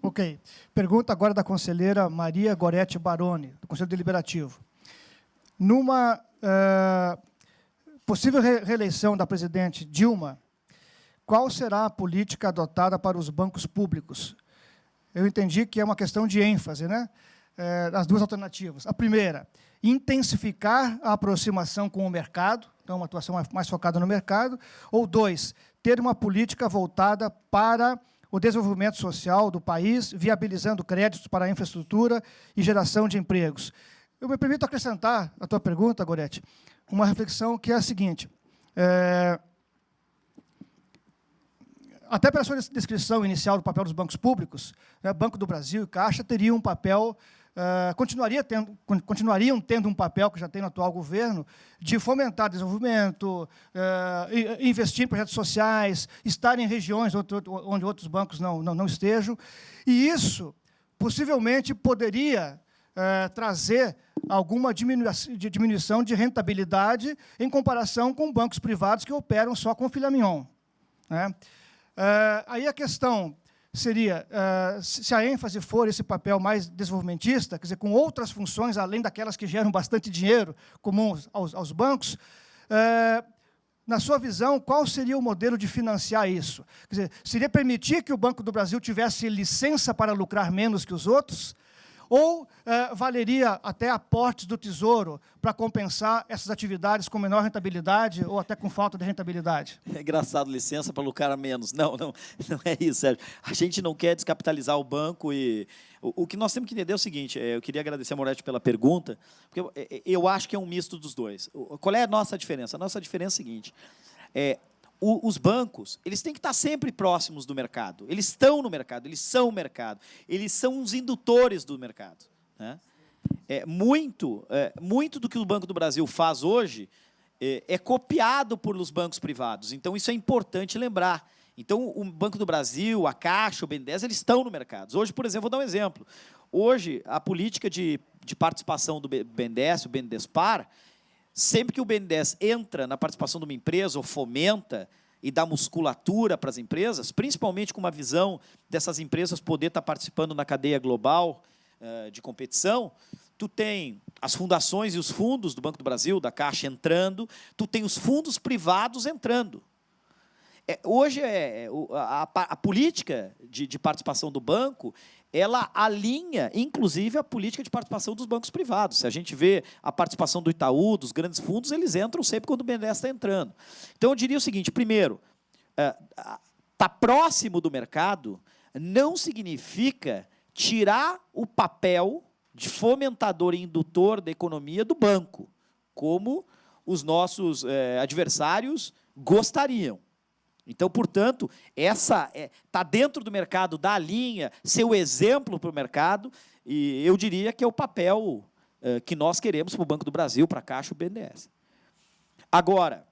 Ok. Pergunta agora da conselheira Maria Goretti Baroni, do Conselho Deliberativo. Numa possível reeleição da presidente Dilma, qual será a política adotada para os bancos públicos? Eu entendi que é uma questão de ênfase, né? As duas alternativas. A primeira, intensificar a aproximação com o mercado, então uma atuação mais focada no mercado, ou dois, ter uma política voltada para o desenvolvimento social do país, viabilizando créditos para a infraestrutura e geração de empregos. Eu me permito acrescentar à tua pergunta, Goretti, uma reflexão que é a seguinte. Até pela sua descrição inicial do papel dos bancos públicos, né, Banco do Brasil e Caixa teriam um papel, continuariam tendo um papel que já tem no atual governo, de fomentar desenvolvimento, investir em projetos sociais, estar em regiões onde outros bancos não estejam, e isso possivelmente poderia trazer alguma diminuição de rentabilidade em comparação com bancos privados que operam só com filé mignon, né? Aí a questão seria, se a ênfase for esse papel mais desenvolvimentista, quer dizer, com outras funções, além daquelas que geram bastante dinheiro, comuns aos bancos, na sua visão, qual seria o modelo de financiar isso? Quer dizer, seria permitir que o Banco do Brasil tivesse licença para lucrar menos que os outros? Ou valeria até aportes do Tesouro para compensar essas atividades com menor rentabilidade ou até com falta de rentabilidade? É engraçado, licença para lucrar menos. Não é isso, Sérgio. A gente não quer descapitalizar o banco e... O que nós temos que entender é o seguinte, eu queria agradecer a Moretti pela pergunta, porque eu acho que é um misto dos dois. Qual é a nossa diferença? A nossa diferença é a seguinte, os bancos, eles têm que estar sempre próximos do mercado. Eles estão no mercado, eles são o mercado. Eles são os indutores do mercado, né? Muito do que o Banco do Brasil faz hoje é copiado pelos bancos privados. Então, isso é importante lembrar. Então, o Banco do Brasil, a Caixa, o BNDES, eles estão no mercado. Hoje, por exemplo, vou dar um exemplo. Hoje, a política de participação do BNDES, o BNDESPar, sempre que o BNDES entra na participação de uma empresa ou fomenta e dá musculatura para as empresas, principalmente com uma visão dessas empresas poder estar participando na cadeia global de competição, tu tem as fundações e os fundos do Banco do Brasil, da Caixa entrando, tu tem os fundos privados entrando. Hoje, a política de participação do banco, ela alinha, inclusive, a política de participação dos bancos privados. Se a gente vê a participação do Itaú, dos grandes fundos, eles entram sempre quando o BNDES está entrando. Então, eu diria o seguinte, primeiro, estar próximo do mercado não significa tirar o papel de fomentador e indutor da economia do banco, como os nossos adversários gostariam. Então, portanto, está dentro do mercado, dar a linha, ser o exemplo para o mercado, e eu diria que é o papel que nós queremos para o Banco do Brasil, para a Caixa e o BNDES. Agora,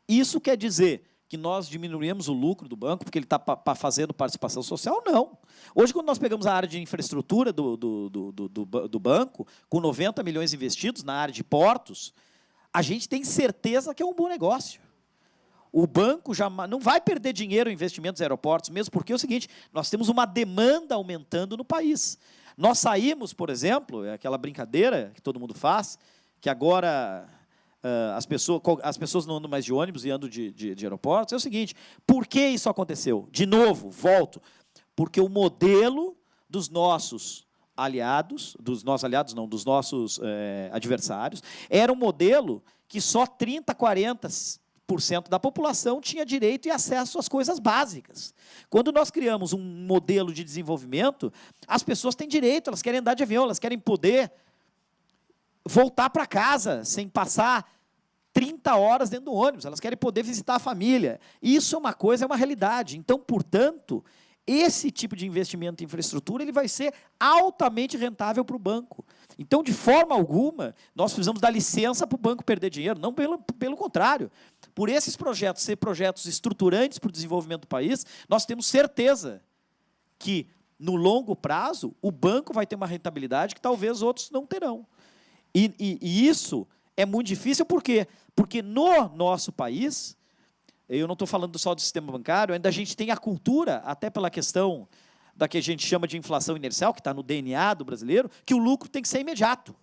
isso quer dizer que nós diminuímos o lucro do banco porque ele está fazendo participação social? Não. Hoje, quando nós pegamos a área de infraestrutura do banco, com 90 milhões investidos na área de portos, a gente tem certeza que é um bom negócio. O banco já não vai perder dinheiro em investimentos em aeroportos, mesmo porque é o seguinte, nós temos uma demanda aumentando no país. Nós saímos, por exemplo, é aquela brincadeira que todo mundo faz, que agora as pessoas não andam mais de ônibus e andam de aeroportos, é o seguinte, por que isso aconteceu? De novo, volto, porque o modelo dos nossos aliados, dos nossos adversários, era um modelo que só 30, 40% da população tinha direito e acesso às coisas básicas. Quando nós criamos um modelo de desenvolvimento, as pessoas têm direito, elas querem andar de avião, elas querem poder voltar para casa sem passar 30 horas dentro do ônibus, elas querem poder visitar a família. Isso é uma coisa, é uma realidade. Então, portanto, esse tipo de investimento em infraestrutura ele vai ser altamente rentável para o banco. Então, de forma alguma, nós precisamos dar licença para o banco perder dinheiro, não pelo contrário. Por esses projetos ser projetos estruturantes para o desenvolvimento do país, nós temos certeza que, no longo prazo, o banco vai ter uma rentabilidade que talvez outros não terão. E isso é muito difícil, por quê? Porque no nosso país, eu não estou falando só do sistema bancário, ainda a gente tem a cultura, até pela questão da que a gente chama de inflação inercial, que está no DNA do brasileiro, que o lucro tem que ser imediato.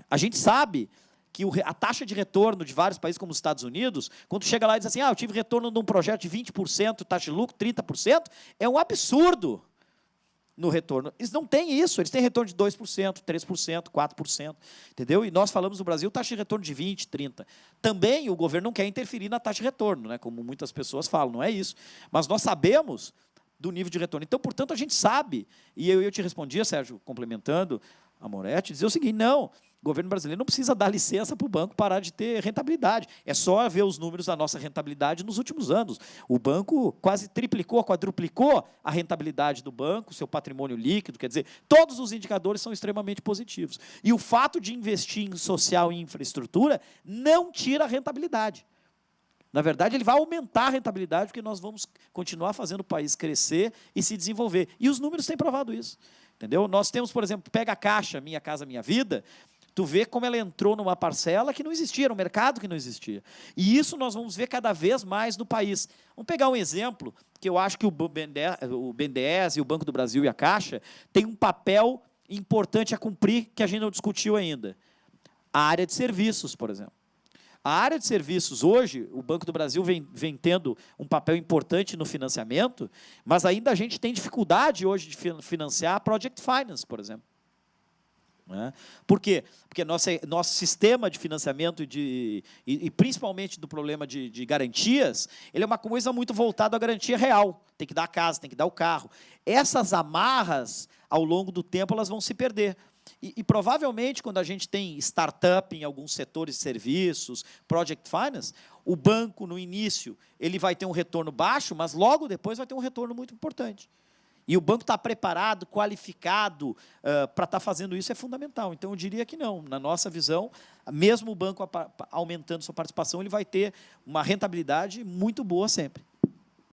A gente sabe que a taxa de retorno de vários países, como os Estados Unidos, quando chega lá e diz assim, eu tive retorno de um projeto de 20%, taxa de lucro 30%, é um absurdo no retorno. Eles não têm isso, eles têm retorno de 2%, 3%, 4%, entendeu? E nós falamos no Brasil taxa de retorno de 20%, 30%. Também o governo não quer interferir na taxa de retorno, né, como muitas pessoas falam, não é isso. Mas nós sabemos do nível de retorno. Então, portanto, a gente sabe, e eu te respondia, Sérgio, complementando a Moretti, dizer o seguinte, não, o governo brasileiro não precisa dar licença para o banco parar de ter rentabilidade. É só ver os números da nossa rentabilidade nos últimos anos. O banco quase triplicou, quadruplicou a rentabilidade do banco, seu patrimônio líquido, quer dizer, todos os indicadores são extremamente positivos. E o fato de investir em social e infraestrutura não tira a rentabilidade. Na verdade, ele vai aumentar a rentabilidade, porque nós vamos continuar fazendo o país crescer e se desenvolver. E os números têm provado isso. Entendeu? Nós temos, por exemplo, pega a Caixa, Minha Casa Minha Vida, tu vê como ela entrou numa parcela que não existia, era um mercado que não existia. E isso nós vamos ver cada vez mais no país. Vamos pegar um exemplo, que eu acho que o BNDES e o Banco do Brasil e a Caixa têm um papel importante a cumprir, que a gente não discutiu ainda. A área de serviços, por exemplo. A área de serviços, hoje, o Banco do Brasil vem tendo um papel importante no financiamento, mas ainda a gente tem dificuldade hoje de financiar a Project Finance, por exemplo. Por quê? Porque nosso sistema de financiamento e principalmente do problema de garantias, ele é uma coisa muito voltada à garantia real. Tem que dar a casa, tem que dar o carro. Essas amarras, ao longo do tempo, elas vão se perder. E provavelmente, quando a gente tem startup em alguns setores de serviços, Project Finance, o banco, no início, ele vai ter um retorno baixo, mas logo depois vai ter um retorno muito importante. E o banco está preparado, qualificado para estar fazendo isso é fundamental. Então, eu diria que não. Na nossa visão, mesmo o banco aumentando sua participação, ele vai ter uma rentabilidade muito boa sempre.